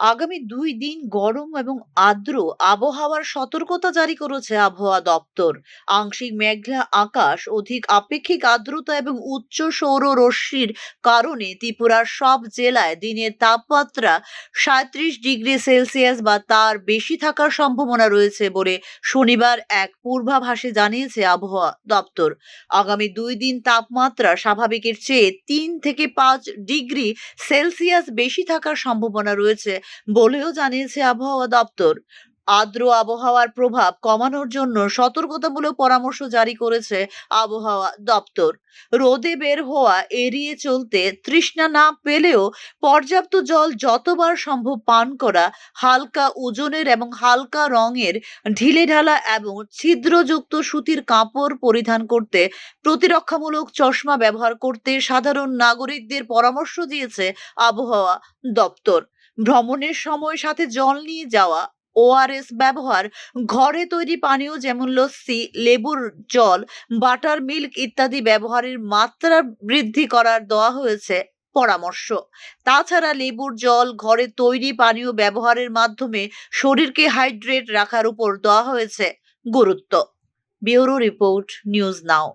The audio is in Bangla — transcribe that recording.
আগামী ২ দিন গরম এবং আর্দ্র আবহাওয়ার সতর্কতা জারি করেছে আবহাওয়া দপ্তর। আংশিক মেঘলা আকাশ, অধিক আপেক্ষিক আর্দ্রতা এবং উচ্চ সৌর রশ্মির কারণে ত্রিপুরার সব জেলায় দিনের তাপমাত্রা ৩৭ ডিগ্রি সেলসিয়াস বা তার বেশি থাকার সম্ভাবনা রয়েছে বলে শনিবার এক পূর্বাভাসে জানিয়েছে আবহাওয়া দপ্তর। আগামী ২ দিন তাপমাত্রা স্বাভাবিকের চেয়ে ৩ থেকে ৫ ডিগ্রি সেলসিয়াস বেশি থাকার সম্ভাবনা রয়েছে বলেও জানিয়েছে আবহাওয়া দপ্তর। আর্দ্র আবহাওয়ার প্রভাব কমানোর জন্য সতর্কতামূলক পরামর্শ জারি করেছে আবহাওয়া দপ্তর। রোদে বের হওয়া এড়িয়ে চলতে, তৃষ্ণা না পেলেও পর্যাপ্ত জল যতবার সম্ভব পান করা, হালকা ওজনের এবং হালকা রঙের ঢিলেঢালা এবং ছিদ্রযুক্ত সুতির কাপড় পরিধান করতে, প্রতিরক্ষামূলক চশমা ব্যবহার করতে সাধারণ নাগরিকদের পরামর্শ দিয়েছে আবহাওয়া দপ্তর। ভ্রমণের সময় সাথে জল নিয়ে যাওয়া, ওআরএস ব্যবহার, ঘরে তৈরি পানীয় যেমন লস্যি, লেবুর জল, বাটার মিল্ক ইত্যাদি ব্যবহারের মাত্রা বৃদ্ধি করার দেওয়া হয়েছে পরামর্শ। তাছাড়া লেবুর জল, ঘরে তৈরি পানীয় ব্যবহারের মাধ্যমে শরীরকে হাইড্রেট রাখার উপর দেওয়া হয়েছে গুরুত্ব। Bureau report, news now.